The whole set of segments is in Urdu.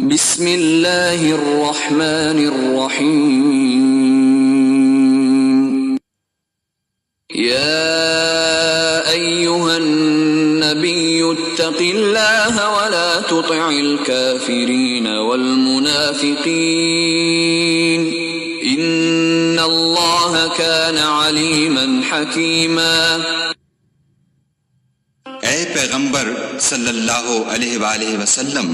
بسم اللہ الرحمن الرحیم یا ایہا النبی اتق اللہ ولا تطع الكافرین والمنافقین ان اللہ کان علیما حکیما۔ اے پیغمبر صلی اللہ علیہ وآلہ وسلم،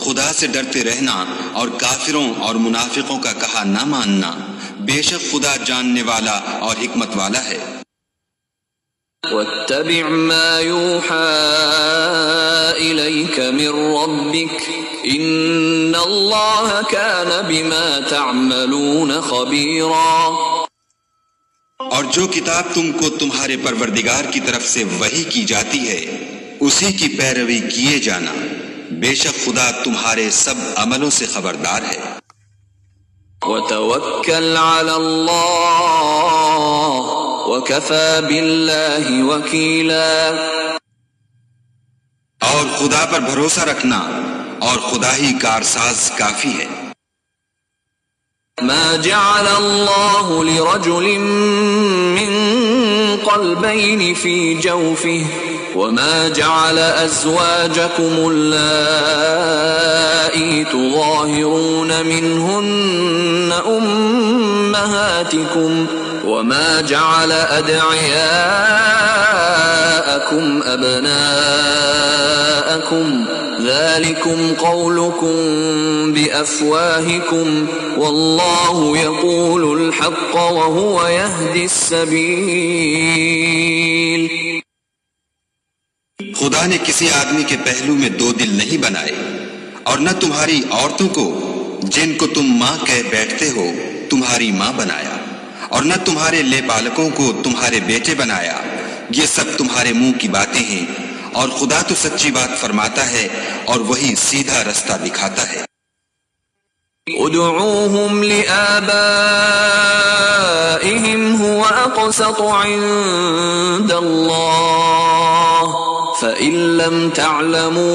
خدا سے ڈرتے رہنا اور کافروں اور منافقوں کا کہا نہ ماننا، بے شک خدا جاننے والا اور حکمت والا ہے۔ واتبع ما يوحى إليك من ربك إن الله كان بما تعملون خبيرا۔ اور جو کتاب تم کو تمہارے پروردگار کی طرف سے وحی کی جاتی ہے اسی کی پیروی کیے جانا، بے شک خدا تمہارے سب عملوں سے خبردار ہے۔ وتوکل علی اللہ وکفی باللہ وکیلا۔ اور خدا پر بھروسہ رکھنا اور خدا ہی کارساز کافی ہے۔ ما جعل اللہ لرجل من قلبین فی جوفہ وما جعل ازواجکم اللائی تظاہرون منہن امہاتکم وما جعل ادعیاءکم ابناءکم ذلكم قولكم بأفواهكم والله يقول الحق وهو يهدي السبيل۔ خدا نے کسی آدمی کے پہلو میں دو دل نہیں بنائے، اور نہ تمہاری عورتوں کو جن کو تم ماں کہہ بیٹھتے ہو تمہاری ماں بنایا، اور نہ تمہارے لے پالکوں کو تمہارے بیٹے بنایا۔ یہ سب تمہارے منہ کی باتیں ہیں، اور خدا تو سچی بات فرماتا ہے اور وہی سیدھا رستہ دکھاتا ہے۔ ادعوهم لآبائهم هو أقسط عند الله فإن لم تعلموا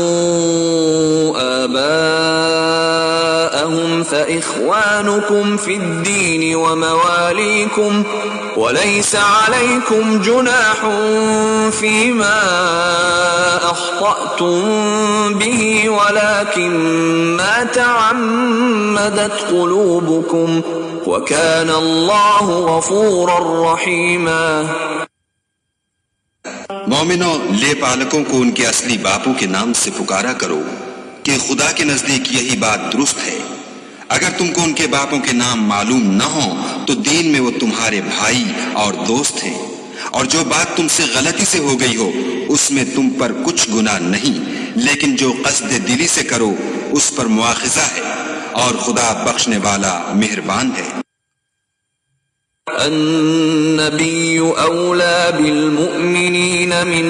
آباءهم فإخوانكم في الدين ومواليكم وليس عليكم جناح فيما أخطأتم به ولكن ما تعمدت قلوبكم وكان الله غفورا رحيما۔ مومنوں، لے پالکوں کو ان کے اصلی باپوں کے نام سے پکارا کرو کہ خدا کے نزدیک یہی بات درست ہے۔ اگر تم کو ان کے باپوں کے نام معلوم نہ ہوں تو دین میں وہ تمہارے بھائی اور دوست ہیں، اور جو بات تم سے غلطی سے ہو گئی ہو اس میں تم پر کچھ گناہ نہیں، لیکن جو قصد دلی سے کرو اس پر مواخذہ ہے، اور خدا بخشنے والا مہربان ہے۔ النبی اولا بالمؤمنین من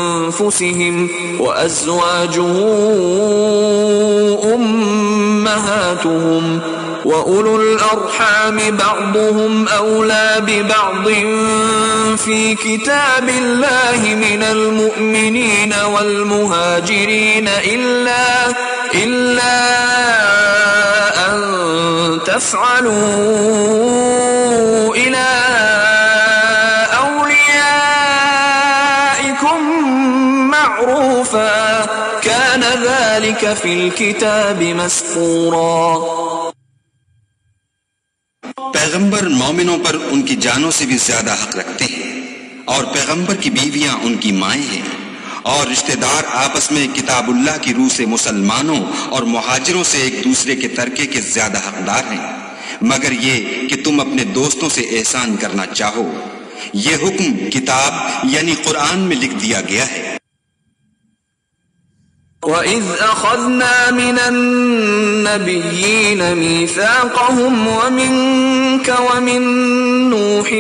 انفسهم وازواجه امہاتهم وَأُولُو الْأَرْحَامِ بَعْضُهُمْ أَوْلَى بِبَعْضٍ فِي كِتَابِ اللَّهِ مِنَ الْمُؤْمِنِينَ وَالْمُهَاجِرِينَ إِلَّا أَن تَفْعَلُوا إِلَى أَوْلِيَائِكُمْ مَعْرُوفًا كَانَ ذَلِكَ فِي الْكِتَابِ مَسْطُورًا۔ پیغمبر مومنوں پر ان کی جانوں سے بھی زیادہ حق رکھتے ہیں، اور پیغمبر کی بیویاں ان کی مائیں ہیں، اور رشتہ دار آپس میں کتاب اللہ کی روح سے مسلمانوں اور مہاجروں سے ایک دوسرے کے ترکے کے زیادہ حقدار ہیں، مگر یہ کہ تم اپنے دوستوں سے احسان کرنا چاہو۔ یہ حکم کتاب یعنی قرآن میں لکھ دیا گیا ہے۔ وَإِذْ أَخَذْنَا مِنَ النَّبِيِّينَ مِيثَاقَهُمْ وَمِنْكَ وَمِنْ نُوحٍ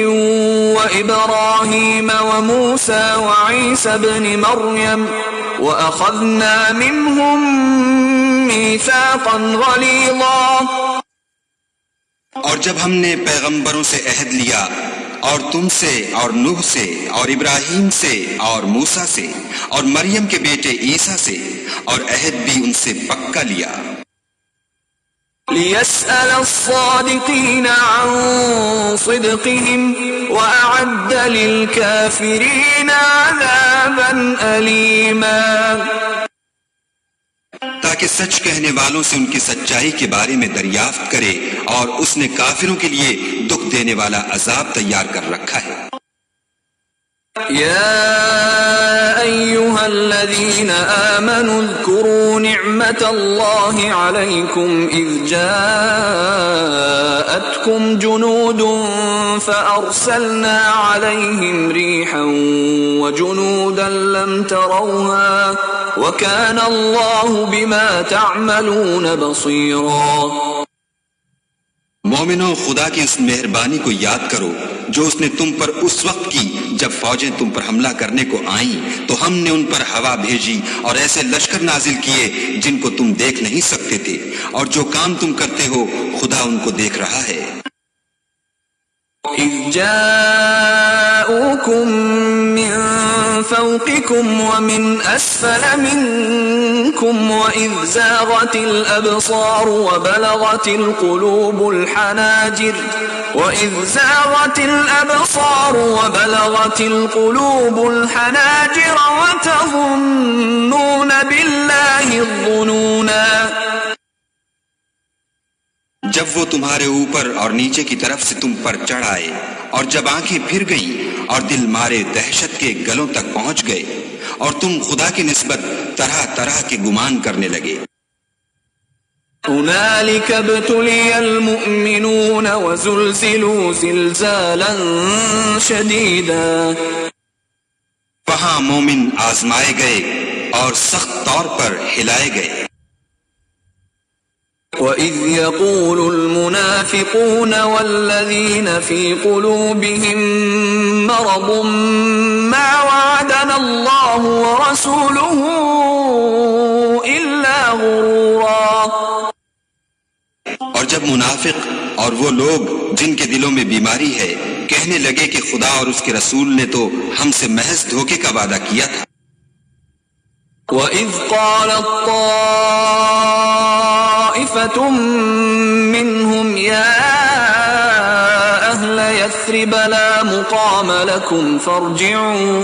وَإِبْرَاهِيمَ وَمُوسَى وَعِيسَى ابْنِ مَرْيَمَ وَأَخَذْنَا مِنْهُمْ مِيثَاقًا غَلِيظًا۔ اور جب ہم نے پیغمبروں سے عہد لیا اور تم سے اور نوح سے اور ابراہیم سے اور موسیٰ سے اور مریم کے بیٹے عیسیٰ سے، اور عہد بھی ان سے پکا لیا۔ لِيَسْأَلَ الصَّادِقِينَ عَن صِدْقِهِمْ وَأَعَدَّ لِلْكَافِرِينَ عَذَابًا أَلِيمًا، تاکہ سچ کہنے والوں سے ان کی سچائی کے بارے میں دریافت کرے، اور اس نے کافروں کے لیے دکھ دینے والا عذاب تیار کر رکھا ہے۔ يا أيها الذين آمنوا اذكروا نعمة الله عليكم إذ جاءتكم جنود فأرسلنا عليهم ريحا وجنودا لم تروها وكان الله بما تعملون بصيرا۔ مومنوں، خدا کی اس مہربانی کو یاد کرو جو اس نے تم پر اس وقت کی جب فوجیں تم پر حملہ کرنے کو آئیں تو ہم نے ان پر ہوا بھیجی اور ایسے لشکر نازل کیے جن کو تم دیکھ نہیں سکتے تھے، اور جو کام تم کرتے ہو خدا ان کو دیکھ رہا ہے۔ إذ جاءوكم من فوقكم ومن أسفل منكم وإذ زاغت الأبصار وبلغت القلوب الحناجر وتظنون بالله الظنونا۔ جب وہ تمہارے اوپر اور نیچے کی طرف سے تم پر چڑھ آئے، اور جب آنکھیں پھر گئیں اور دل مارے دہشت کے گلوں تک پہنچ گئے، اور تم خدا کی نسبت طرح طرح کے گمان کرنے لگے۔ هنالك ابتلي المؤمنون وزلزلوا زلزالا شديدا، وہاں مومن آزمائے گئے اور سخت طور پر ہلائے گئے۔ وَإِذْ يَقُولُ الْمُنَافِقُونَ وَالَّذِينَ فِي قُلُوبِهِم مَّرَضٌ مَّا وَعَدَنَا اللَّهُ وَرَسُولُهُ إِلَّا غُرُورًا۔ اور جب منافق اور وہ لوگ جن کے دلوں میں بیماری ہے کہنے لگے کہ خدا اور اس کے رسول نے تو ہم سے محض دھوکے کا وعدہ کیا تھا۔ وَإِذْ قَالَت طَّائِفَةٌ مِّنْهُمْ يَا أَهْلَ يَثْرِبَ لَا مُقَامَ لَكُمْ فَارْجِعُوا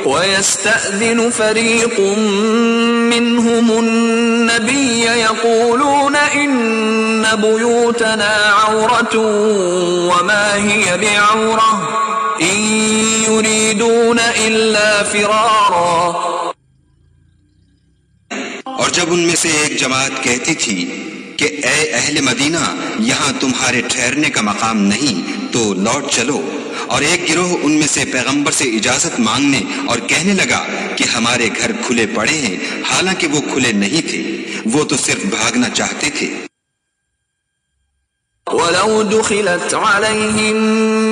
وَيَسْتَأْذِنُ فَرِيقٌ مِّنْهُمُ النَّبِيَّ يَقُولُونَ إِنَّ بُيُوتَنَا عَوْرَةٌ وَمَا هِيَ بِعَوْرَةٍ إِن يُرِيدُونَ إِلَّا فِرَارًا۔ اور جب ان میں سے ایک جماعت کہتی تھی کہ اے اہل مدینہ، یہاں تمہارے ٹھہرنے کا مقام نہیں تو لوٹ چلو، اور ایک گروہ ان میں سے پیغمبر سے اجازت مانگنے اور کہنے لگا کہ ہمارے گھر کھلے پڑے ہیں، حالانکہ وہ کھلے نہیں تھے، وہ تو صرف بھاگنا چاہتے تھے۔ وَلَوْ دُخِلَتْ عَلَيْهِمْ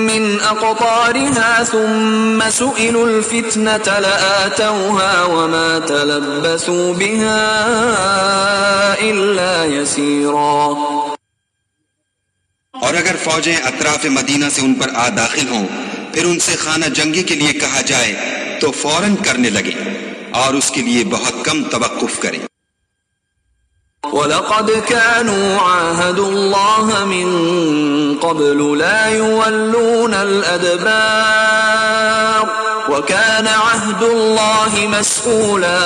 مِنْ أَقْطَارِهَا ثُمَّ سُئِلُوا الْفِتْنَةَ لَآتَوْهَا وَمَا تَلَبَّثُوا بِهَا إِلَّا يَسِيرًا۔ اور اگر فوجیں اطراف مدینہ سے ان پر داخل ہوں، پھر ان سے خانہ جنگی کے لیے کہا جائے تو فوراً کرنے لگے، اور اس کے لیے بہت کم توقف کریں۔ وَلَقَدْ كَانُوا عَاهَدُوا اللَّهَ مِن قَبْلُ لَا يُوَلُّونَ الْأَدْبَارَ وَكَانَ عَهْدُ اللَّهِ مَسْئُولًا۔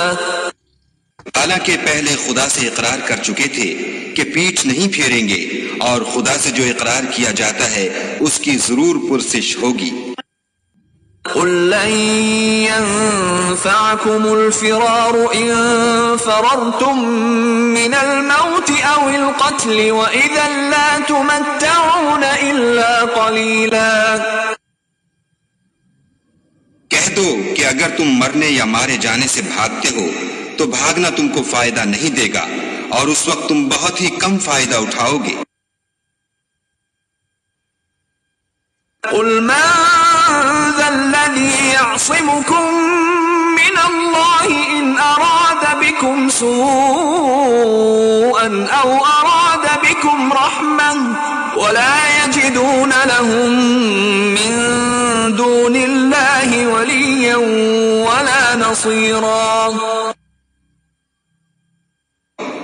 حالانکہ پہلے خدا سے اقرار کر چکے تھے کہ پیٹھ نہیں پھیریں گے، اور خدا سے جو اقرار کیا جاتا ہے اس کی ضرور پرسش ہوگی۔ قُل لَّن يَنفَعَكُمُ الْفِرَارُ إِن فَرَرْتُم مِّنَ الْمَوْتِ أَوِ الْقَتْلِ وَإِذًا لَّا تُمَتَّعُونَ إِلَّا قَلِيلًا۔ کہہ دو کہ اگر تم مرنے یا مارے جانے سے بھاگتے ہو تو بھاگنا تم کو فائدہ نہیں دے گا، اور اس وقت تم بہت ہی کم فائدہ اٹھاؤ گے۔ قُلْ مَن ذَا الَّذِي يَعْصِمُكُم مِّنَ اللَّهِ إِنْ أَرَادَ بِكُمْ سُوءًا أَوْ أَرَادَ بِكُمْ رَحْمَةً وَلَا يَجِدُونَ لَهُم مِّن دون الله وليا ولا نصيرا.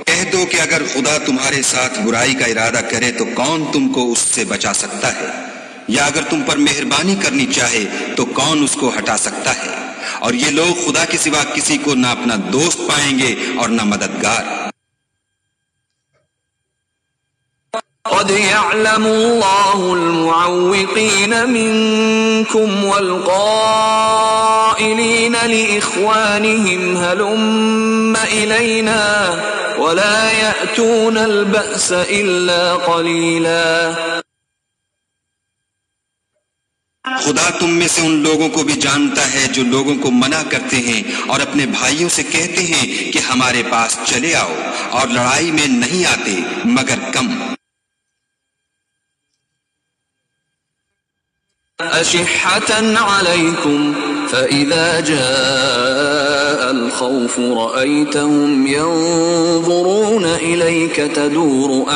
کہہ دو کہ اگر خدا تمہارے ساتھ برائی کا ارادہ کرے تو کون تم کو اس سے بچا سکتا ہے، یا اگر تم پر مہربانی کرنی چاہے تو کون اس کو ہٹا سکتا ہے. اور یہ لوگ خدا کے سوا کسی کو نہ اپنا دوست پائیں گے اور نہ مددگار. قد يعلم الله المعوقين منكم والقائلين لإخوانهم هلم إلينا ولا يأتون البأس إلا قليلا. خدا تم میں سے ان لوگوں کو بھی جانتا ہے جو لوگوں کو منع کرتے ہیں اور اپنے بھائیوں سے کہتے ہیں کہ ہمارے پاس چلے آؤ، اور لڑائی میں نہیں آتے مگر کم. أشحة عليكم فإذا جاء الخوف رأيتهم ينظرون إليك تدور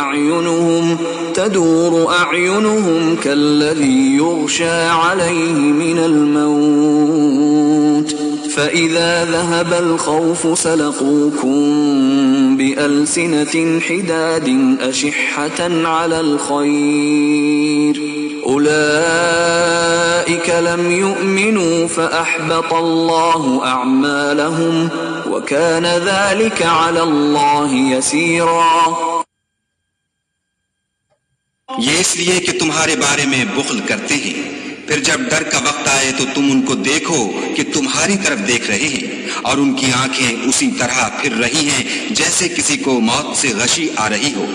أعينهم كالذي يغشى عليه من الموت فإذا ذهب الخوف سلقوكم بألسنة حداد أشحة على الخير أولئك لم يؤمنوا فأحبط الله أعمالهم وكان ذلك على الله يسيرا. یہ اس لیے کہ تمہارے بارے میں بخل کرتے ہیں، پھر جب ڈر کا وقت آئے تو تم ان کو دیکھو کہ تمہاری طرف دیکھ رہے ہیں، اور ان کی آنکھیں اسی طرح پھر رہی ہیں جیسے کسی کو موت سے غشی آ رہی ہو.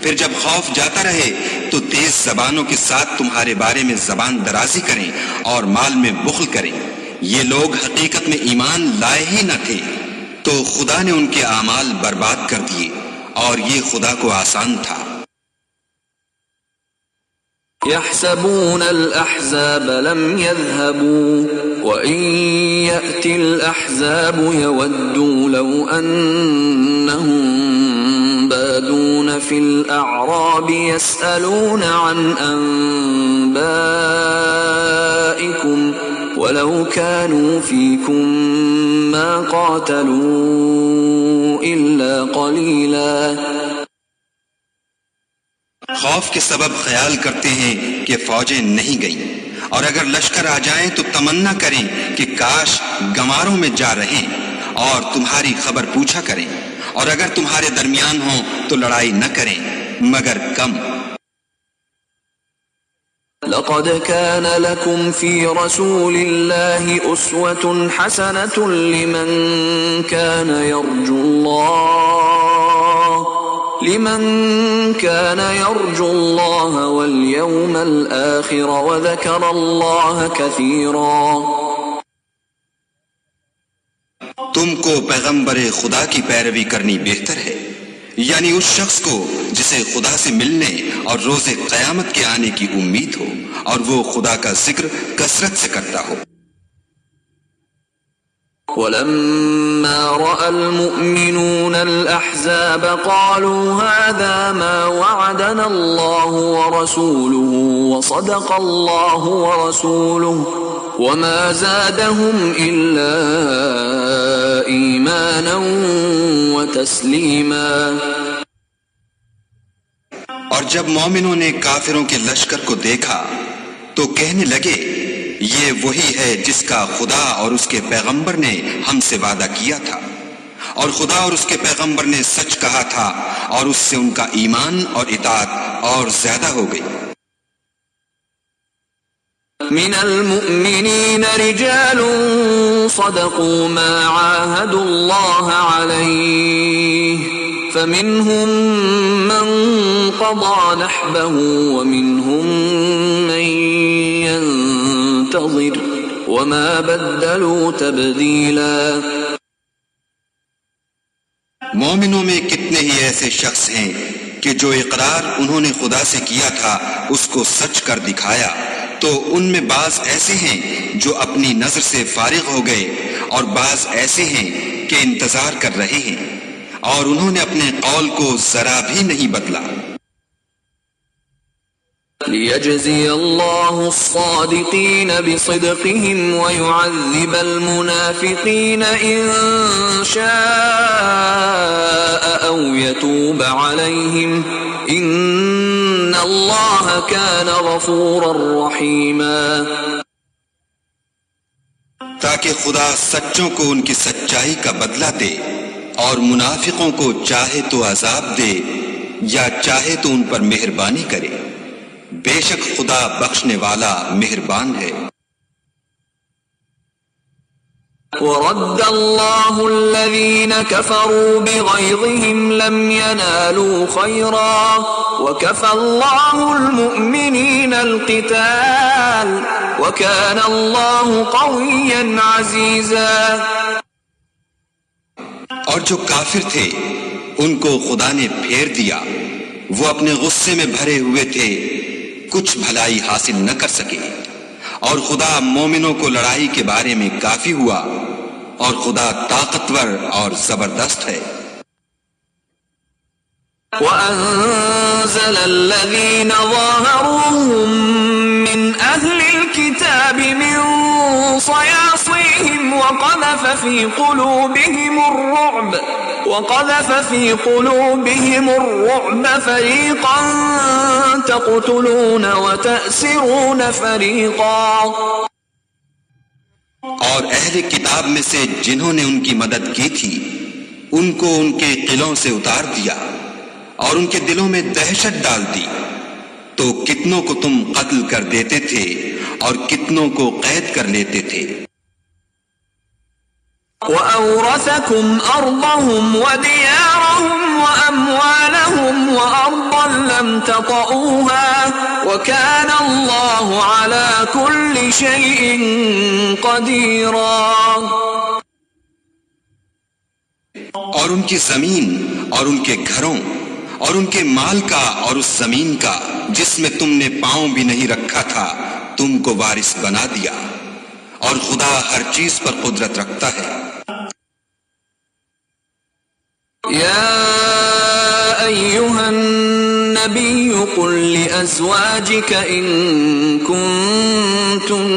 پھر جب خوف جاتا رہے تو تیز زبانوں کے ساتھ تمہارے بارے میں زبان درازی کریں اور مال میں بخل کریں. یہ لوگ حقیقت میں ایمان لائے ہی نہ تھے، تو خدا نے ان کے اعمال برباد کر دیے، اور یہ خدا کو آسان تھا. يحسبون الأحزاب لم يذهبوا وإن يأتي الأحزاب يودوا لو أنهم بادون في الأعراب يسألون عن أنبائكم ولو كانوا فيكم ما قاتلوا إلا قليلا. خوف کے سبب خیال کرتے ہیں کہ فوجیں نہیں گئیں، اور اگر لشکر آ جائیں تو تمنا کریں کہ کاش گماروں میں جا رہیں اور تمہاری خبر پوچھا کریں، اور اگر تمہارے درمیان ہوں تو لڑائی نہ کریں مگر کم. لقد كان لكم في رسول الله أسوة حسنة لمن كان يرجو الله واليوم الآخر وذكر الله كثيرا. تم کو پیغمبر خدا کی پیروی کرنی بہتر ہے، یعنی اس شخص کو جسے خدا سے ملنے اور روز قیامت کے آنے کی امید ہو، اور وہ خدا کا ذکر کثرت سے کرتا ہو. ولما رأى المؤمنون الأحزاب قالوا هذا ما وعدنا الله ورسوله وصدق الله ورسوله وما زادهم إلا إيمانا وتسليما. اور جب مومنوں نے کافروں کے لشکر کو دیکھا تو کہنے لگے یہ وہی ہے جس کا خدا اور اس کے پیغمبر نے ہم سے وعدہ کیا تھا، اور خدا اور اس کے پیغمبر نے سچ کہا تھا، اور اس سے ان کا ایمان اور اطاعت اور زیادہ ہو گئی. من المؤمنين رجال صدقوا ما عاهدوا الله عليه فمنهم من قضى نحبه ومنهم من ينتظر وما بدلوا تبديلا. مومنوں میں کتنے ہی ایسے شخص ہیں کہ جو اقرار انہوں نے خدا سے کیا تھا اس کو سچ کر دکھایا، تو ان میں بعض ایسے ہیں جو اپنی نظر سے فارغ ہو گئے، اور بعض ایسے ہیں کہ انتظار کر رہے ہیں، اور انہوں نے اپنے قول کو ذرا بھی نہیں بدلا. ليجزي الله الصادقين بصدقهم ويعذب المنافقين إن شاء أو يتوب عليهم إن الله كان غفورا رحيما. تاکہ خدا سچوں کو ان کی سچائی کا بدلہ دے اور منافقوں کو چاہے تو عذاب دے یا چاہے تو ان پر مہربانی کرے. بے شک خدا بخشنے والا مہربان ہے. ورد الله الذين كفروا بغيظهم لم ينالوا خيرا وكفى الله المؤمنين القتال وكان الله قويا عزيزا. اور جو کافر تھے ان کو خدا نے پھیر دیا، وہ اپنے غصے میں بھرے ہوئے تھے، کچھ بھلائی حاصل نہ کر سکے، اور خدا مومنوں کو لڑائی کے بارے میں کافی ہوا، اور خدا طاقتور اور زبردست ہے. وَأَنزَلَ الَّذِينَ ظَاهَرُوهُم مِّنْ أَهْلِ الْكِتَابِ مِنْ صَيَاصِيهِمْ وَقَذَفَ فِي قُلُوبِهِمُ الرُّعْبَ فَرِيقًا تَقْتُلُونَ وَتَأْسِرُونَ فَرِيقًا. اور اہل کتاب میں سے جنہوں نے ان کی مدد کی تھی ان کو ان کے قلعوں سے اتار دیا اور ان کے دلوں میں دہشت ڈال دی، تو کتنوں کو تم قتل کر دیتے تھے اور کتنوں کو قید کر لیتے تھے. وَأَوْرَثَكُمْ أَرْضَهُمْ وَدِيَارَهُمْ وَأَمْوَالَهُمْ وَأَرْضًا لَمْ تَطَئُوهَا وَكَانَ اللَّهُ عَلَى كُلِّ شَيْءٍ قَدِيرًا. اور ان کی زمین اور ان کے گھروں اور ان کے مال کا اور اس زمین کا جس میں تم نے پاؤں بھی نہیں رکھا تھا تم کو وارث بنا دیا، اور خدا ہر چیز پر قدرت رکھتا ہے. يا أيها النبي قل لأزواجك إن كنتن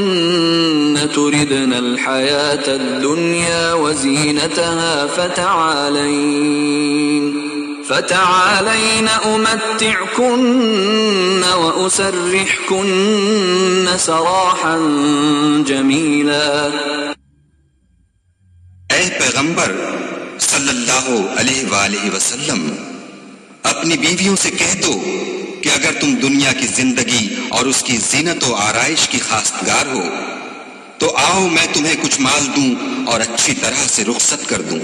تردن الحياة الدنيا وزينتها فتعالين أمتعكن وأسرحكن سراحا جميلا. اے پیغمبر صلی اللہ علیہ وآلہ وسلم، اپنی بیویوں سے کہہ دو کہ اگر تم دنیا کی زندگی اور اس کی زینت و آرائش کی خواستگار ہو تو آؤ میں تمہیں کچھ مال دوں اور اچھی طرح سے رخصت کر دوں.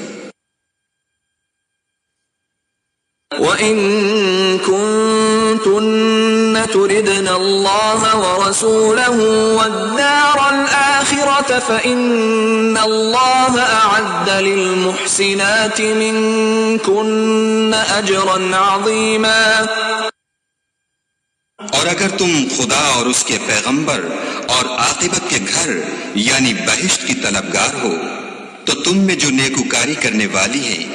وَإِن كُنتُنَّ تُرِدْنَ اللَّهَ وَرَسُولَهُ وَالدَّارَ الْآخِرَةَ فَإِنَّ اللَّهَ أَعَدَّ لِلْمُحْسِنَاتِ مِنكُنَّ أَجْرًا عَظِيمًا. اور اگر تم خدا اور اس کے پیغمبر اور عاقبت کے گھر یعنی بہشت کی طلبگار ہو تو تم میں جو نیکوکاری کرنے والی ہیں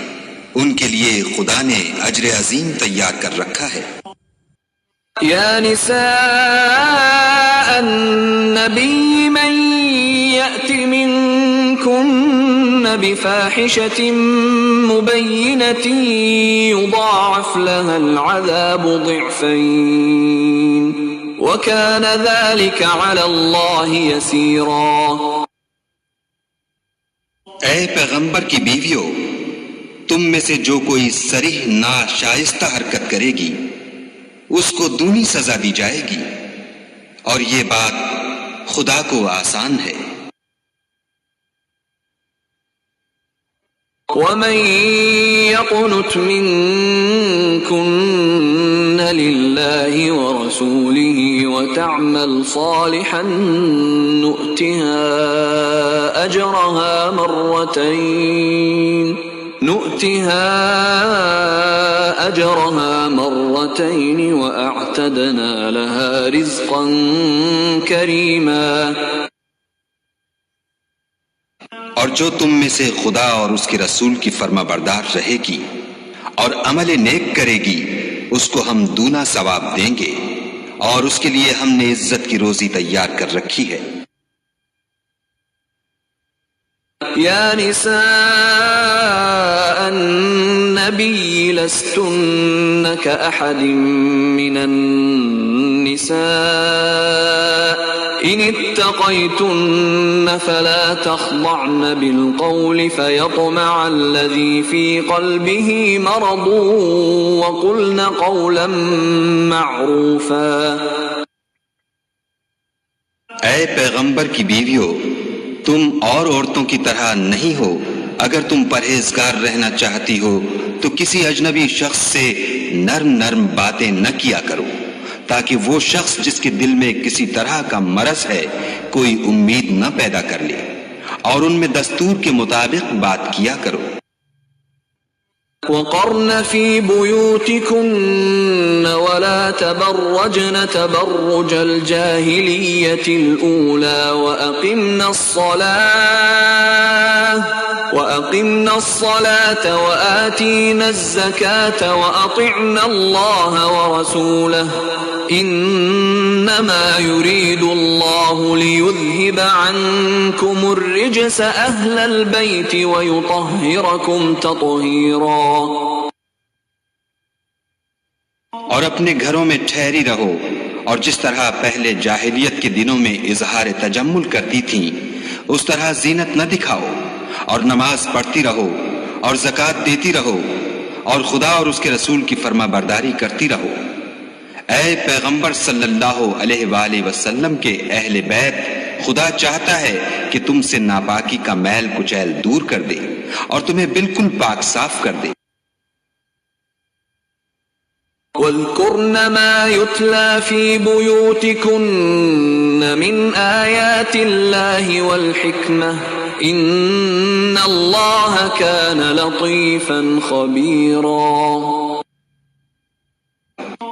ان کے لیے خدا نے اجر عظیم تیار کر رکھا ہے. یا نساء النبی من یأت منکن بفاحشة مبینة یضاعف لها العذاب ضعفین وکان ذلك علی اللہ یسیرا. اے پیغمبر کی بیویوں، تم میں سے جو کوئی صریح ناشائستہ حرکت کرے گی اس کو دونی سزا دی جائے گی، اور یہ بات خدا کو آسان ہے. وَمَن يَقْنُتْ مِنكُنَّ لِلَّهِ وَرَسُولِهِ وَتَعْمَلْ صَالِحًا نُؤْتِهَا أَجْرَهَا مرتين وأعتدنا لها رزقا كريما. اور جو تم میں سے خدا اور اس کے رسول کی فرما بردار رہے گی اور عمل نیک کرے گی اس کو ہم دونا ثواب دیں گے، اور اس کے لیے ہم نے عزت کی روزی تیار کر رکھی ہے۔ یا نساء النبی لستن كأحد من النساء ان اتقيتن فلا تخضعن بالقول فيطمع الذي في قلبه مرض وقلن قولا معروفا۔ اے پیغمبر کی بیویو، تم اور عورتوں کی طرح نہیں ہو۔ اگر تم پرہیزگار رہنا چاہتی ہو تو کسی اجنبی شخص سے نرم نرم باتیں نہ کیا کرو، تاکہ وہ شخص جس کے دل میں کسی طرح کا مرض ہے کوئی امید نہ پیدا کر لے، اور ان میں دستور کے مطابق بات کیا کرو۔ وقرن في بيوتكن ولا تبرجن تبرج الجاهلية الأولى وأقمنا الصلاة وآتينا الزكاة وأطعنا الله ورسوله إنما يريد الله ليذهب عنكم الرجس أهل البيت ويطهركم تطهيرا۔ اور اپنے گھروں میں ٹھہری رہو، اور جس طرح پہلے جاہلیت کے دنوں میں اظہار تجمل کرتی تھیں اس طرح زینت نہ دکھاؤ، اور نماز پڑھتی رہو اور زکوٰۃ دیتی رہو، اور خدا اور اس کے رسول کی فرما برداری کرتی رہو۔ اے پیغمبر صلی اللہ علیہ وآلہ وسلم کے اہل بیت، خدا چاہتا ہے کہ تم سے ناپاکی کا میل کچیل دور کر دے اور تمہیں بالکل پاک صاف کر دے۔ وَاذْكُرْنَ مَا يُتْلَى فِي بُيُوتِكُنَّ مِنْ آيَاتِ اللَّهِ وَالْحِكْمَةِ إِنَّ اللَّهَ كَانَ لَطِيفًا خَبِيرًا۔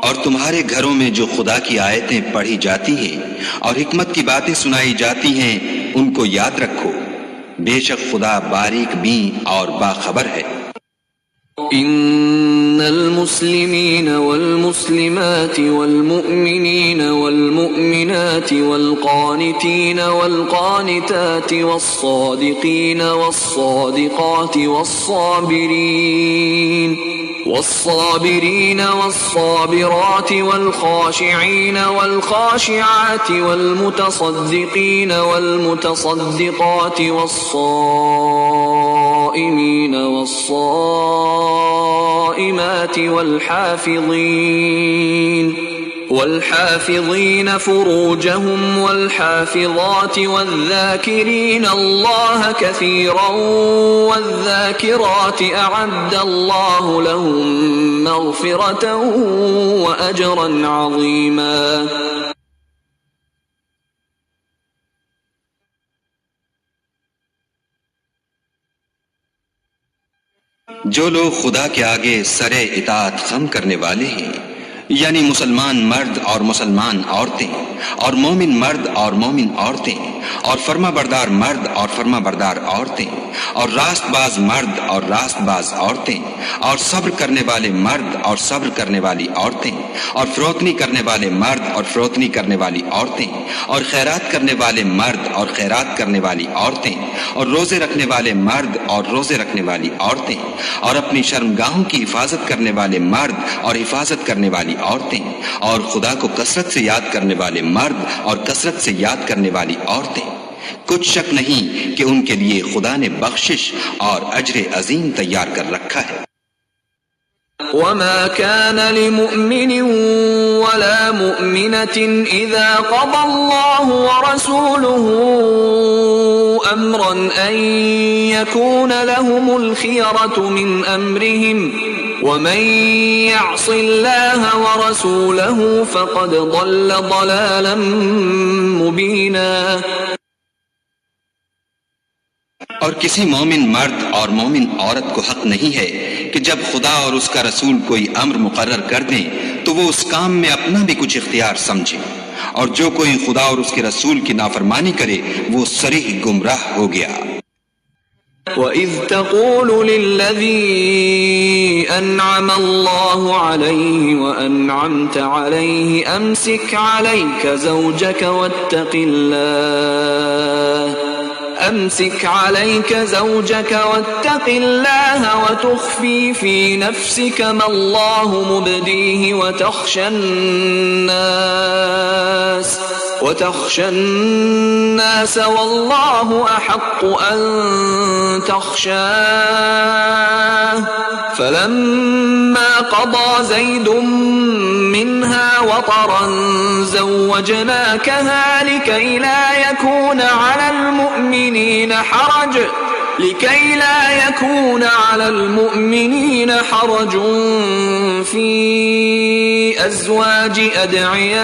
اور تمہارے گھروں میں جو خدا کی آیتیں پڑھی جاتی ہیں اور حکمت کی باتیں سنائی جاتی ہیں ان کو یاد رکھو، بے شک خدا باریک بین اور باخبر ہے۔ ان المسلمین والمسلمات والمؤمنین والمؤمنات والقانتین والقانتات والصادقین والصادقات والصابرین والصابرات والخاشعین والخاشعات والمتصدقین والمتصدقات والصائمین والصائمات والحافظين فروجهم والحافظات والذاكرين الله كثيرا والذاكرات أعد الله لهم مغفرة وأجرا عظيما۔ جو لوگ خدا کے آگے سر اطاعت خم کرنے والے ہیں، یعنی مسلمان مرد اور مسلمان عورتیں، اور مومن مرد اور مومن عورتیں، اور فرما بردار مرد اور فرما بردار عورتیں، اور راست باز مرد اور راست باز عورتیں، اور صبر کرنے والے مرد اور صبر کرنے والی عورتیں، اور فروتنی کرنے والے مرد اور فروتنی کرنے والی عورتیں، اور خیرات کرنے والے مرد اور خیرات کرنے والی عورتیں، اور روزے رکھنے والے مرد اور روزے رکھنے والی عورتیں، اور اپنی شرمگاہوں کی حفاظت کرنے والے مرد اور حفاظت کرنے والی عورتیں، اور خدا کو کثرت سے یاد کرنے والے مرد اور کثرت سے یاد کرنے والی عورتیں۔ کچھ شک نہیں کہ ان کے لیے خدا نے بخشش اور اجر عظیم تیار کر رکھا ہے۔ وما كان لمؤمن ولا مؤمنة إذا قضى الله ورسوله أمرا أن يكون لهم الخيرة من أمرهم ومن يعص الله ورسوله فقد ضل ضلالا مبينا۔ اور کسی مومن مرد اور مومن عورت کو حق نہیں ہے کہ جب خدا اور اس کا رسول کوئی امر مقرر کر دیں تو وہ اس کام میں اپنا بھی کچھ اختیار سمجھے، اور جو کوئی خدا اور اس کے رسول کی نافرمانی کرے وہ صریح گمراہ ہو گیا۔ وَإِذْ تَقُولُ لِلَّذِي أَنْعَمَ اللَّهُ عَلَيْهِ وَأَنْعَمْتَ عَلَيْهِ أَمْسِكْ عَلَيْكَ زَوْجَكَ واتق الله وتخفي في نفسك ما الله مبديه وتخشى الناس والله أحق أن تخشاه فلما قضى زيد منها وطرا زوجناكها لكي لا يكون على المؤمنين حرج في أزواج أدعيائهم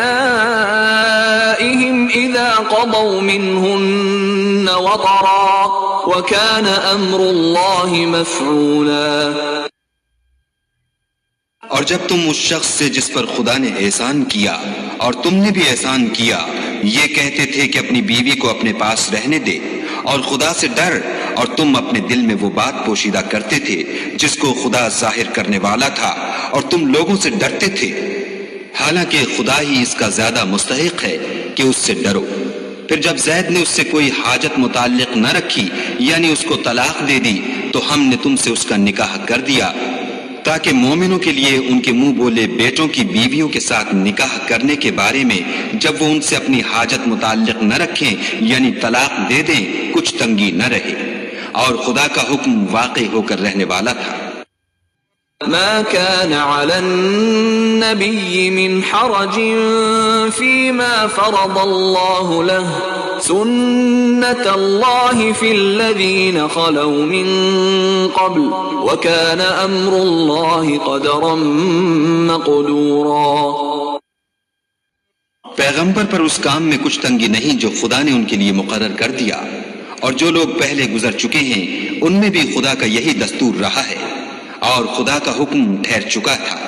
إذا قضوا منهن وطرا وكان أمر الله مفعولا. اور جب تم اس شخص سے جس پر خدا نے احسان کیا اور تم نے بھی احسان کیا یہ کہتے تھے کہ اپنی بیوی کو اپنے پاس رہنے دے اور خدا سے ڈر، اور تم اپنے دل میں وہ بات پوشیدہ کرتے تھے جس کو خدا ظاہر کرنے والا تھا اور تم لوگوں سے ڈرتے تھے، حالانکہ خدا ہی اس کا زیادہ مستحق ہے کہ اس سے ڈرو. پھر جب زید نے اس سے کوئی حاجت متعلق نہ رکھی یعنی اس کو طلاق دے دی تو ہم نے تم سے اس کا نکاح کر دیا تاکہ مومنوں کے لیے ان کے منہ بولے بیٹوں کی بیویوں کے ساتھ نکاح کرنے کے بارے میں جب وہ ان سے اپنی حاجت متعلق نہ رکھیں یعنی طلاق دے دیں کچھ تنگی نہ رہے، اور خدا کا حکم واقع ہو کر رہنے والا تھا. ما كان على النبي من حرج فيما فرض الله له سنة الله في الذين خلوا من قبل وكان أمر الله قدرا مقدورا. پیغمبر پر اس کام میں کچھ تنگی نہیں جو خدا نے ان کے لیے مقرر کر دیا، اور جو لوگ پہلے گزر چکے ہیں ان میں بھی خدا کا یہی دستور رہا ہے اور خدا کا حکم ٹھہر چکا تھا.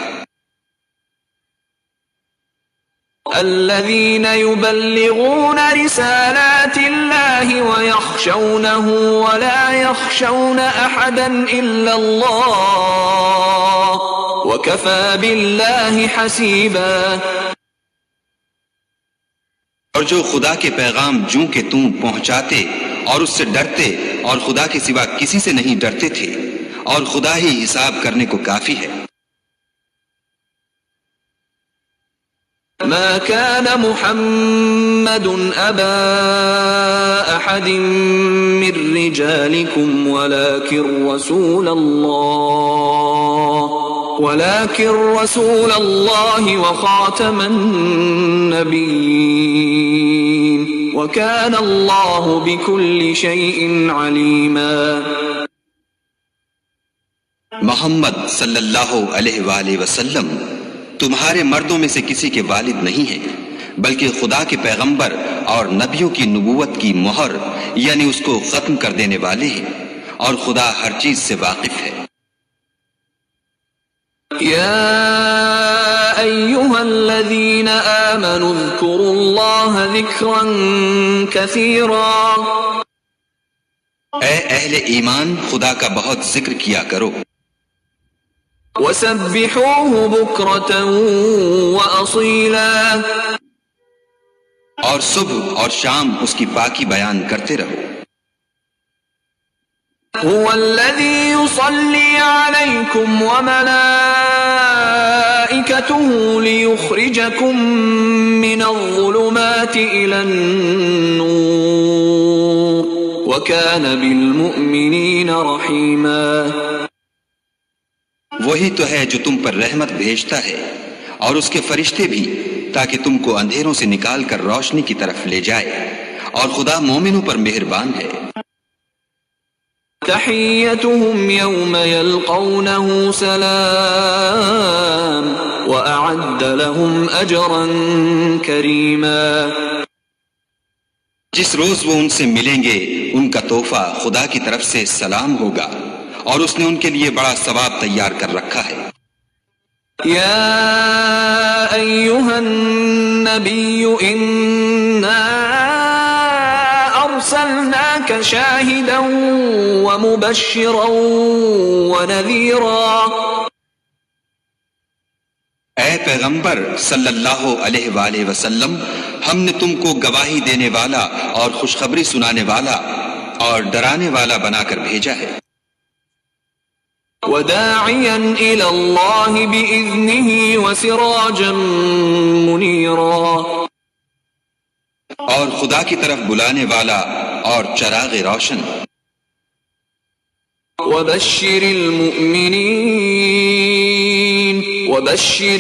الذين يبلغون رسالات الله ويخشونه ولا يخشون أحدا إلا الله وكفى بالله حسيبا. اور جو خدا کے پیغام جوں کہ تم پہنچاتے اور اس سے ڈرتے اور خدا کے سوا کسی سے نہیں ڈرتے تھے، اور خدا ہی حساب کرنے کو کافی ہے. ما كان محمد أبا أحد من رجالكم ولكن رسول الله وخاتم النبيين وكان الله بكل شيء عليما. محمد صلی اللہ علیہ وآلہ وسلم تمہارے مردوں میں سے کسی کے والد نہیں ہیں، بلکہ خدا کے پیغمبر اور نبیوں کی نبوت کی مہر یعنی اس کو ختم کر دینے والے ہیں، اور خدا ہر چیز سے واقف ہے. يا أيها الذين آمنوا اذكروا الله ذكرا كثيرا. اے اہل ایمان خدا کا بہت ذکر کیا کرو. وسبحوه بكرة وأصيلا. اور صبح اور شام اس کی پاکی بیان کرتے رہو. هو الذي يصلي عليكم وملائكته ليخرجكم من الظلمات إلى النور وكان بالمؤمنين رحيما. وہی تو ہے جو تم پر رحمت بھیجتا ہے اور اس کے فرشتے بھی، تاکہ تم کو اندھیروں سے نکال کر روشنی کی طرف لے جائے، اور خدا مومنوں پر مہربان ہے. تحيتهم يوم يلقونه سلام وأعد لهم أجرا كريما. جس روز وہ ان سے ملیں گے ان کا تحفہ خدا کی طرف سے سلام ہوگا، اور اس نے ان کے لیے بڑا ثواب تیار کر رکھا ہے. يا أيها النبي إنا أرسلناك شاهدا ومبشرا ونذيرا. اے پیغمبر صلی اللہ علیہ وآلہ وسلم، ہم نے تم کو گواہی دینے والا اور خوشخبری سنانے والا اور ڈرانے والا بنا کر بھیجا ہے. وداعيا إلى الله بإذنه وسراجا منيرا. اور خدا کی طرف بلانے والا اور چراغ روشن. وبشر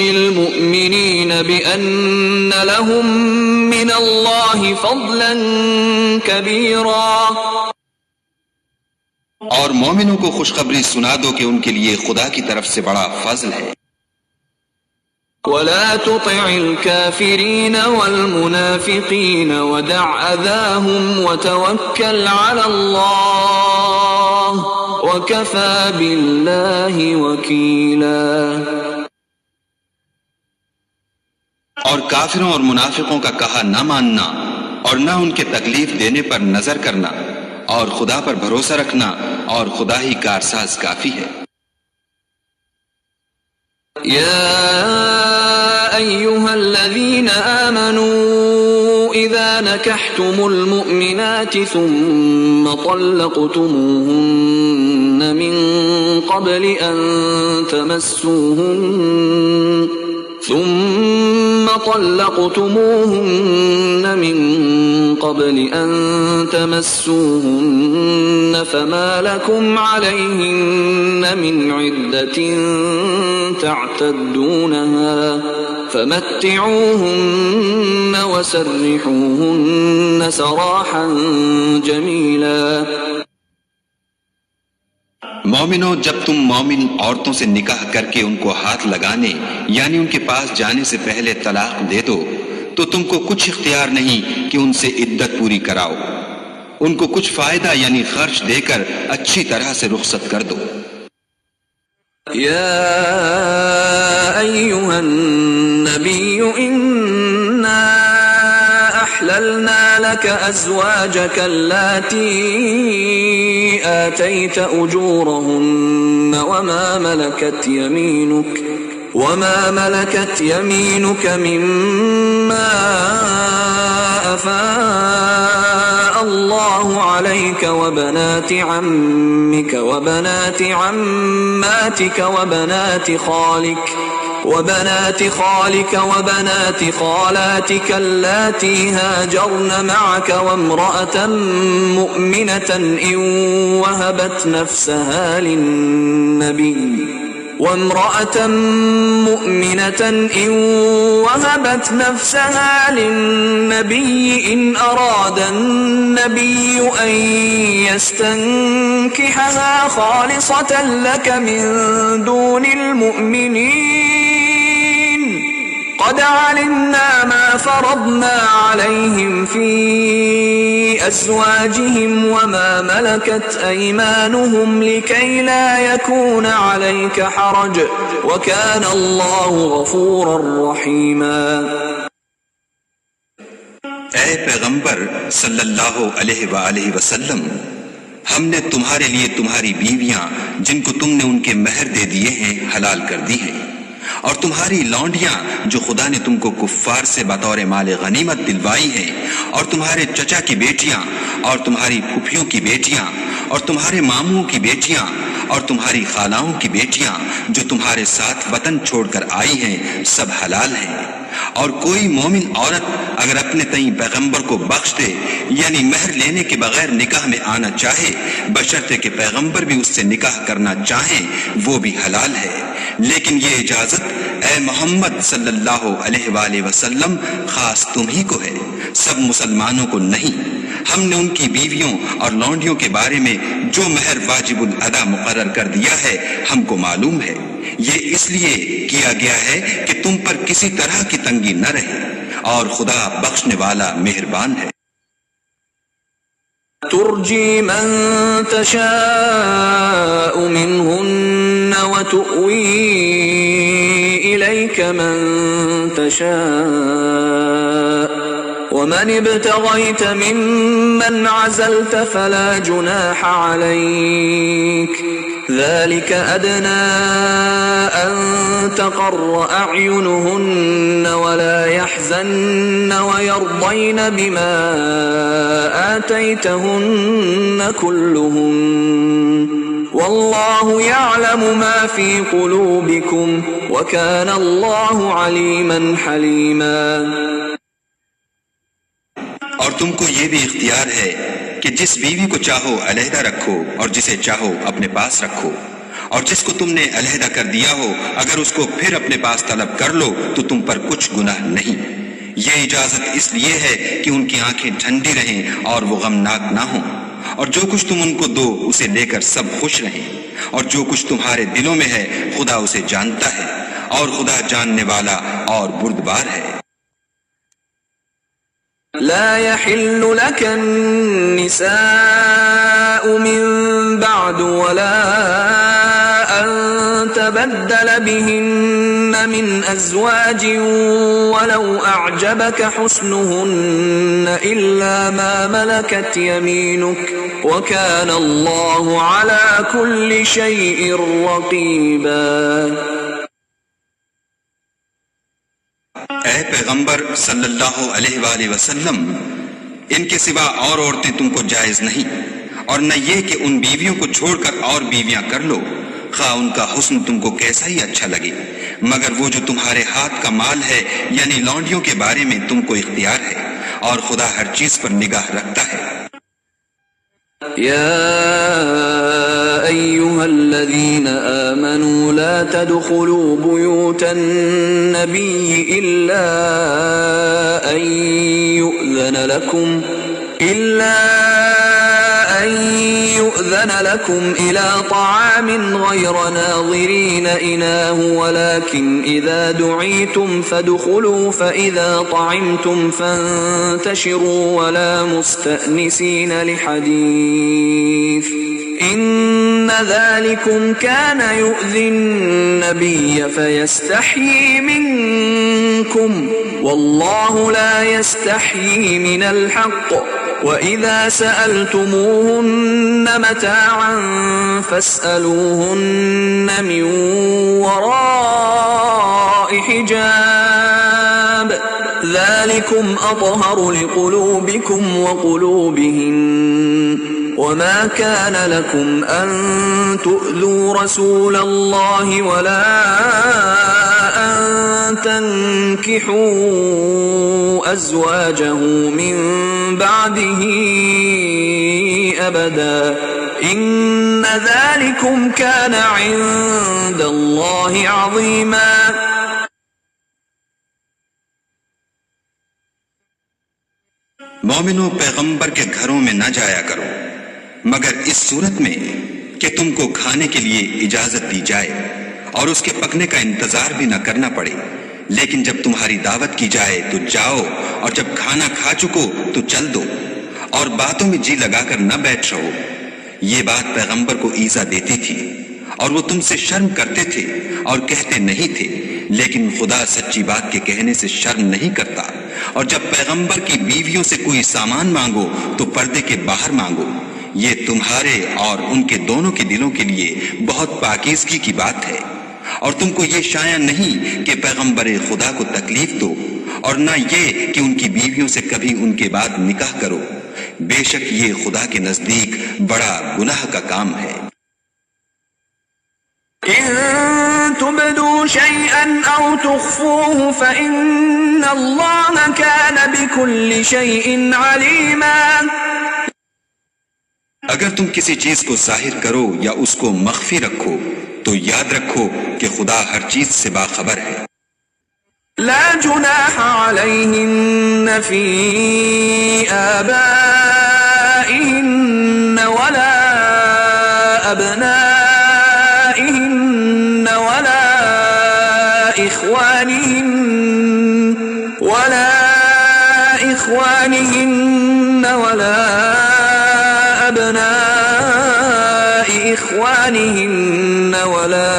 المؤمنين بأن لهم من الله فضلا كبيرا. اور مومنوں کو خوشخبری سنا دو کہ ان کے لیے خدا کی طرف سے بڑا فضل ہے. ولا تطع الكافرين والمنافقين ودع أذاهم وتوكل على الله وكفى بالله وكيلا. اور کافروں اور منافقوں کا کہا نہ ماننا اور نہ ان کے تکلیف دینے پر نظر کرنا اور خدا پر بھروسہ رکھنا، اور خدا ہی کارساز کافی ہے. يا أيها الذين آمنوا إذا نكحتم المؤمنات ثم طلقتموهن من قبل أن تمسوهن فما لكم عليهن من عدة تعتدونها فمتعوهن وسرحوهن سراحا جميلا. مومنوں، جب تم مومن عورتوں سے نکاح کر کے ان کو ہاتھ لگانے یعنی ان کے پاس جانے سے پہلے طلاق دے دو تو تم کو کچھ اختیار نہیں کہ ان سے عدت پوری کراؤ. ان کو کچھ فائدہ یعنی خرچ دے کر اچھی طرح سے رخصت کر دو. يا أيها النبي إنا أحللنا لك أزواجك اللاتي آتيت أجورهن وما ملكت يمينك مما أفاء الله عليك وبنات عمك وبنات عماتك وبنات خالك وبنات خالاتك اللاتي هاجرن معك وامرأة مؤمنة إن وهبت نفسها للنبي إن أراد النبي أن يستنكحها خالصة لك من دون المؤمنين قد علمنا ما فرضنا عليهم في أزواجهم وما ملكت أيمانهم لكي لا يكون عليك حرج وكان الله غفورا رحيما. اے پیغمبر صلی اللہ علیہ وآلہ وسلم، ہم نے تمہارے لیے تمہاری بیویاں جن کو تم نے ان کے مہر دے دیے ہیں حلال کر دی ہیں، اور تمہاری لونڈیاں جو خدا نے تم کو کفار سے بطور مال غنیمت دلوائی ہیں، اور تمہارے چچا کی بیٹیاں اور تمہاری پھوپھیوں کی بیٹیاں اور تمہارے ماموں کی بیٹیاں اور تمہاری خالاؤں کی بیٹیاں جو تمہارے ساتھ وطن چھوڑ کر آئی ہیں، سب حلال ہیں. اور کوئی مومن عورت اگر اپنے تئیں پیغمبر کو بخش دے یعنی مہر لینے کے بغیر نکاح میں آنا چاہے، بشرطے کہ پیغمبر بھی اس سے نکاح کرنا چاہیں، وہ بھی حلال ہے. لیکن یہ اجازت اے محمد صلی اللہ علیہ وآلہ وسلم خاص تم ہی کو ہے، سب مسلمانوں کو نہیں. ہم نے ان کی بیویوں اور لونڈیوں کے بارے میں جو مہر واجب الادا مقرر کر دیا ہے ہم کو معلوم ہے. یہ اس لیے کیا گیا ہے کہ تم پر کسی طرح کی تنگی نہ رہے، اور خدا بخشنے والا مہربان ہے. ترجی من تشاء منهن وتؤوی الیک من تشاء ومن ابتغيت ممن عزلت فلا جناح عليك ذلك أدنى أن تقر أعينهن ولا يحزن ويرضين بما آتيتهن كلهن والله يعلم ما في قلوبكم وكان الله عليما حليما. اور تم کو یہ بھی اختیار ہے کہ جس بیوی کو چاہو علیحدہ رکھو اور جسے چاہو اپنے پاس رکھو، اور جس کو تم نے علیحدہ کر دیا ہو اگر اس کو پھر اپنے پاس طلب کر لو تو تم پر کچھ گناہ نہیں. یہ اجازت اس لیے ہے کہ ان کی آنکھیں ٹھنڈی رہیں اور وہ غمناک نہ ہوں، اور جو کچھ تم ان کو دو اسے لے کر سب خوش رہیں، اور جو کچھ تمہارے دلوں میں ہے خدا اسے جانتا ہے، اور خدا جاننے والا اور بردبار ہے. لا يحل لك النساء من بعد ولا أن تبدل بهن من أزواج ولو أعجبك حسنهن إلا ما ملكت يمينك وكان الله على كل شيء رقيبا. اے پیغمبر صلی اللہ علیہ وآلہ وسلم، ان کے سوا اور عورتیں تم کو جائز نہیں، اور نہ یہ کہ ان بیویوں کو چھوڑ کر اور بیویاں کر لو، خواہ ان کا حسن تم کو کیسا ہی اچھا لگے، مگر وہ جو تمہارے ہاتھ کا مال ہے یعنی لونڈیوں کے بارے میں تم کو اختیار ہے، اور خدا ہر چیز پر نگاہ رکھتا ہے. أيها الذين آمنوا لا تدخلوا بيوت النبي إلا أن يؤذن لكم إلى طعام غير ناظرين إناه ولكن إذا دعيتم فادخلوا فإذا طعمتم فانتشروا ولا مستأنسين لحديث إن ذلكم كان يؤذي النبي فيستحيي منكم والله لا يستحيي من الحق وإذا سألتموهن متاعا فاسألوهن من وراء حجاب ذلكم أطهر لقلوبكم وقلوبهن وما كان لكم أن تؤذوا رسول الله ولا أن تنكحوا أزواجه من بعده أبدا إن ذلكم كان عند الله عظيما. مومنوں، پیغمبر کے گھروں میں نہ جایا کرو مگر اس صورت میں کہ تم کو کھانے کے لیے اجازت دی جائے اور اس کے پکنے کا انتظار بھی نہ کرنا پڑے، لیکن جب تمہاری دعوت کی جائے تو جاؤ، اور جب کھانا کھا چکو تو چل دو، اور باتوں میں جی لگا کر نہ بیٹھ رہو. یہ بات پیغمبر کو ایذا دیتی تھی اور وہ تم سے شرم کرتے تھے اور کہتے نہیں تھے، لیکن خدا سچی بات کے کہنے سے شرم نہیں کرتا. اور جب پیغمبر کی بیویوں سے کوئی سامان مانگو تو پردے کے باہر مانگو، یہ تمہارے اور ان کے دونوں کے دلوں کے لیے بہت پاکیزگی کی بات ہے. اور تم کو یہ شایع نہیں کہ پیغمبر خدا کو تکلیف دو، اور نہ یہ کہ ان کی بیویوں سے کبھی ان کے بعد نکاح کرو، بے شک یہ خدا کے نزدیک بڑا گناہ کا کام ہے. إن تبدوا شيئا أو تخفوه فإن الله كان بكل شيء عليما. اگر تم کسی چیز کو ظاہر کرو یا اس کو مخفی رکھو تو یاد رکھو کہ خدا ہر چیز سے باخبر ہے. لا جناح عليهن في آبائهن ولا أبنائهن ولا إخوانهن ولا أبناء إخوانهن ولا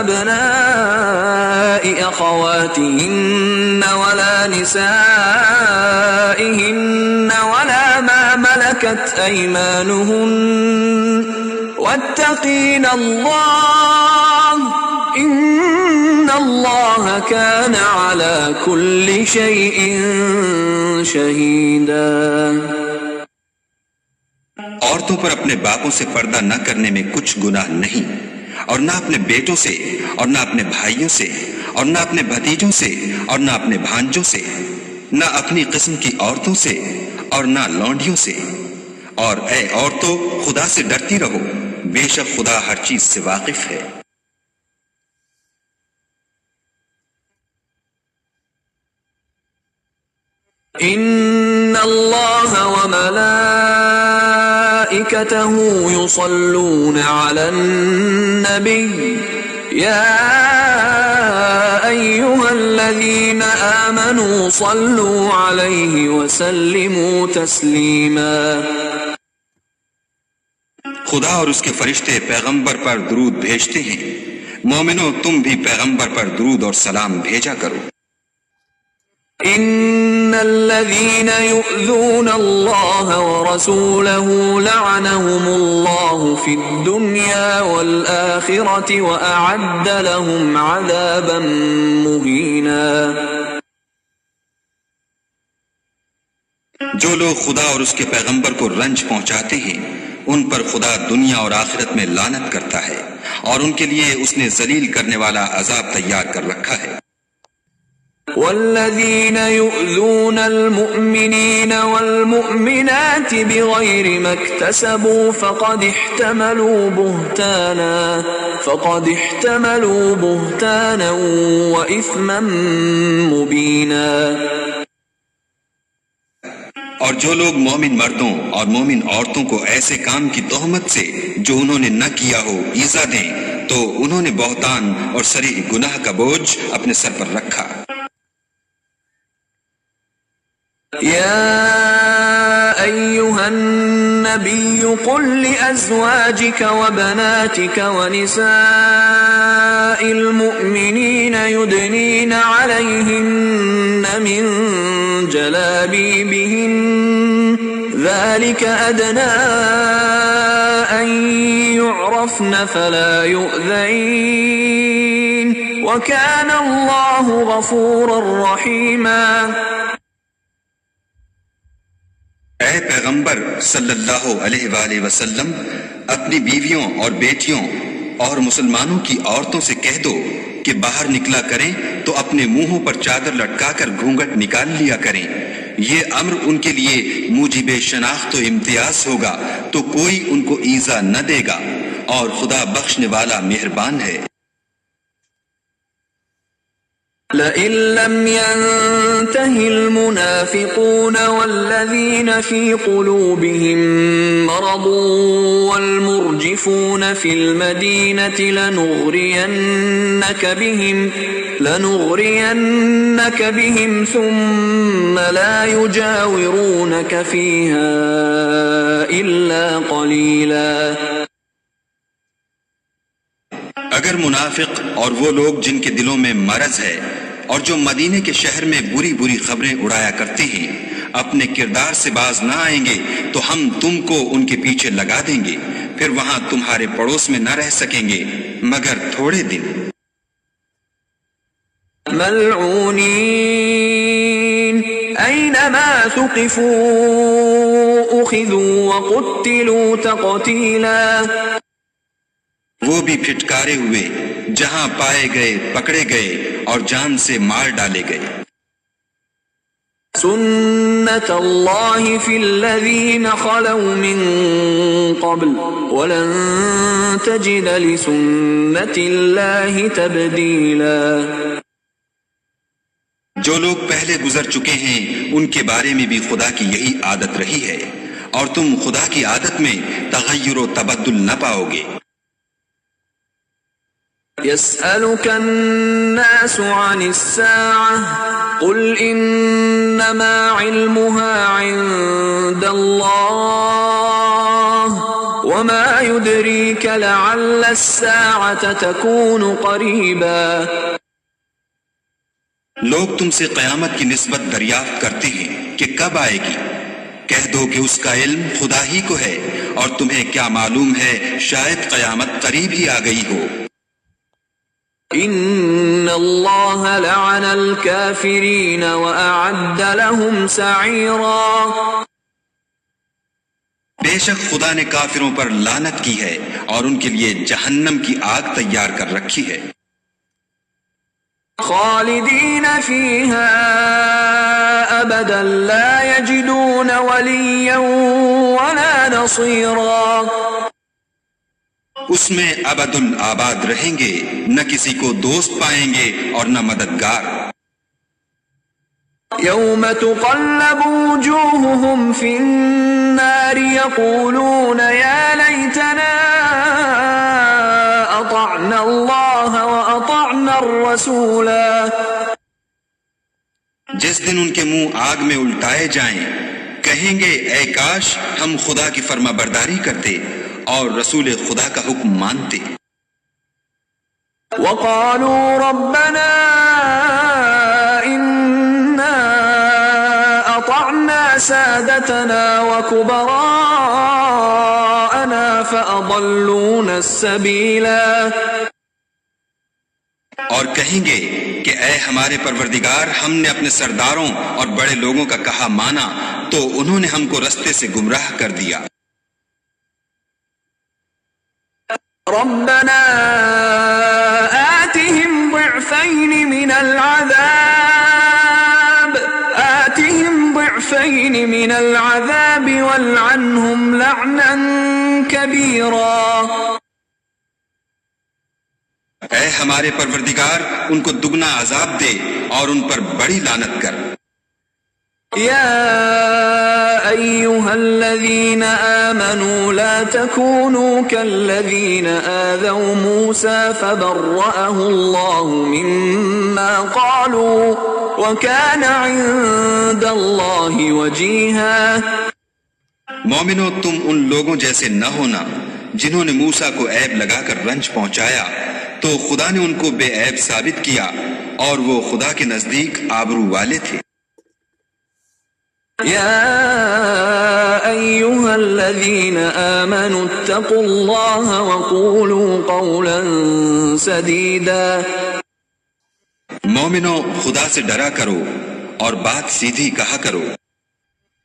أبناء أخواتهن ولا نسائهن ولا ما ملكت أيمانهن واتقين الله إن الله كان على كل شيء شهيدا. عورتوں پر اپنے باپوں سے پردہ نہ کرنے میں کچھ گناہ نہیں، اور نہ اپنے بیٹوں سے، اور نہ اپنے بھائیوں سے، اور نہ اپنے بھتیجوں سے، اور نہ اپنے بھانجوں سے، نہ اپنی قسم کی عورتوں سے، اور نہ لونڈیوں سے. اور اے عورتوں، خدا سے ڈرتی رہو، بے شک خدا ہر چیز سے واقف ہے. ان اللہ وملائکته یصلون علی النبی یا ایها الذین آمنوا صلوا علیہ وسلموا تسلیما. خدا اور اس کے فرشتے پیغمبر پر درود بھیجتے ہیں، مومنوں تم بھی پیغمبر پر درود اور سلام بھیجا کرو. ان الذين يؤذون الله ورسوله لعنهم الله في الدنيا والآخرة وأعد لهم عذابا مهينا. جو لوگ خدا اور اس کے پیغمبر کو رنج پہنچاتے ہیں ان پر خدا دنیا اور آخرت میں لعنت کرتا ہے، اور ان کے لیے اس نے ذلیل کرنے والا عذاب تیار کر رکھا ہے. والذين يؤذون المؤمنين والمؤمنات بغير ما اكتسبوا فقد احتملوا بهتانا وإثما مبينا. اور جو لوگ مومن مردوں اور مومن عورتوں کو ایسے کام کی تہمت سے جو انہوں نے نہ کیا ہو ایذا دیں تو انہوں نے بہتان اور صریح گناہ کا بوجھ اپنے سر پر رکھا. يا أيها النبي قل لأزواجك وبناتك ونساء المؤمنين يدنين عليهن من جلابيبهن ذلك أدنى أن يعرفن فلا يؤذين وكان الله غفورا رحيما. اے پیغمبر صلی اللہ علیہ وآلہ وسلم، اپنی بیویوں اور بیٹیوں اور مسلمانوں کی عورتوں سے کہہ دو کہ باہر نکلا کریں تو اپنے منہوں پر چادر لٹکا کر گھونگھٹ نکال لیا کریں. یہ امر ان کے لیے موجب شناخت و امتیاز ہوگا تو کوئی ان کو ایذا نہ دے گا، اور خدا بخشنے والا مہربان ہے. لئن لم ينته المنافقون والذين في قلوبهم مرض والمرجفون في المدينة لنغرينك بهم ثم لا يجاورونك فيها إلا قليلا. اگر منافق اور وہ لوگ جن کے دلوں میں مرض ہے اور جو مدینے کے شہر میں بری بری خبریں اڑایا کرتے ہیں اپنے کردار سے باز نہ آئیں گے تو ہم تم کو ان کے پیچھے لگا دیں گے، پھر وہاں تمہارے پڑوس میں نہ رہ سکیں گے مگر تھوڑے دن. ملعونین اینما ثقفوا اخذوا وقتلوا تقتیلا. وہ بھی پھٹکارے ہوئے، جہاں پائے گئے پکڑے گئے اور جان سے مار ڈالے گئے. سنت اللہ فی الذین خلوا من قبل ولن تجد لسنت اللہ تبدیلا. جو لوگ پہلے گزر چکے ہیں ان کے بارے میں بھی خدا کی یہی عادت رہی ہے، اور تم خدا کی عادت میں تغیر و تبدل نہ پاؤ گے. يسألك الناس عن الساعة قل إنما علمها عند الله وما يدريك لعل الساعة تكون قريبا. لوگ تم سے قیامت کی نسبت دریافت کرتے ہیں کہ کب آئے گی، کہہ دو کہ اس کا علم خدا ہی کو ہے، اور تمہیں کیا معلوم ہے شاید قیامت قریب ہی آ گئی ہو۔ ان اللہ لعن الکافرین واعد لهم سعیرا، بے شک خدا نے کافروں پر لعنت کی ہے اور ان کے لیے جہنم کی آگ تیار کر رکھی ہے۔ خالدین فیہا ابدا لا یجدون ولیا ولا نصیرا، اس میں ابد الآباد رہیں گے، نہ کسی کو دوست پائیں گے اور نہ مددگار۔ یوم تقلب وجوہہم فی النار یقولون یا لیتنا اطعنا اللہ واطعنا الرسولا، جس دن ان کے منہ آگ میں الٹائے جائیں، کہیں گے اے کاش ہم خدا کی فرما برداری کرتے اور رسول خدا کا حکم مانتے۔ وقالوا ربنا انا اطعنا سادتنا وكبراءنا فاضلونا السبيلا، اور کہیں گے کہ اے ہمارے پروردگار، ہم نے اپنے سرداروں اور بڑے لوگوں کا کہا مانا تو انہوں نے ہم کو رستے سے گمراہ کر دیا۔ ربنا آتهم ضعفين من العذاب والعنهم لعنا كبيرا، اے ہمارے پروردگار ان کو دگنا عذاب دے اور ان پر بڑی لعنت کر۔ یا ایہا الذین آمنوا لا تکونوا کالذین آذوا موسى فبرأه اللہ مما قالوا وکان عند اللہ وجیہا، مومنو تم ان لوگوں جیسے نہ ہونا جنہوں نے موسیٰ کو عیب لگا کر رنج پہنچایا، تو خدا نے ان کو بے عیب ثابت کیا اور وہ خدا کے نزدیک آبرو والے تھے۔ یا ایہا الذین آمنوا اتقوا اللہ وقولوا قولا سدیدا، مومنو خدا سے ڈرا کرو اور بات سیدھی کہا کرو۔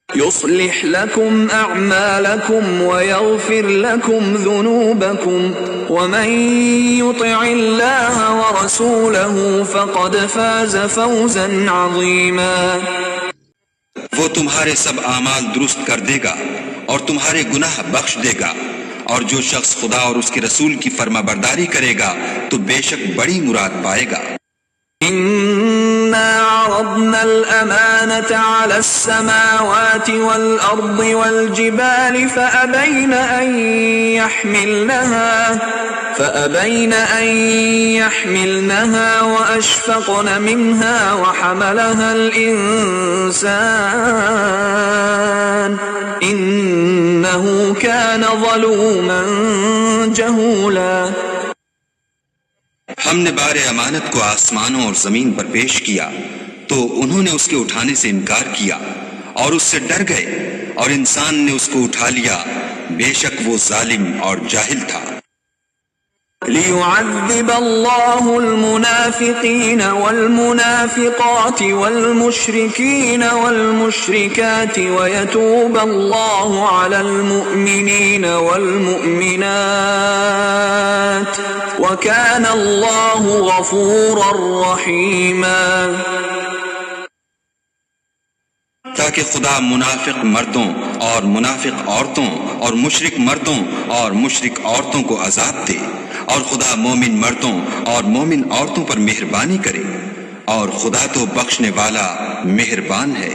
يصلح لكم أعمالكم ويغفر لكم ذنوبكم ومن يطع الله ورسوله فقد فاز فوزا عظيما، وہ تمہارے سب اعمال درست کر دے گا اور تمہارے گناہ بخش دے گا، اور جو شخص خدا اور اس کے رسول کی فرما برداری کرے گا تو بے شک بڑی مراد پائے گا۔ إنا عرضنا الأمانة على السماوات والأرض والجبال فأبين أن يحملنها وأشفقن منها وحملها الإنسان إنه كان ظلوما جهولا، ہم نے بار امانت کو آسمانوں اور زمین پر پیش کیا تو انہوں نے اس کے اٹھانے سے انکار کیا اور اس سے ڈر گئے، اور انسان نے اس کو اٹھا لیا، بے شک وہ ظالم اور جاہل تھا۔ ليعذب الله المنافقين والمنافقات والمشركين والمشركات ويتوب الله على المؤمنين والمؤمنات وكان الله غفورا رحيما، تاکہ خدا منافق مردوں اور منافق عورتوں اور مشرک مردوں اور مشرک عورتوں کو عذاب دے، اور خدا مومن مردوں اور مومن عورتوں پر مہربانی کرے، اور خدا تو بخشنے والا مہربان ہے۔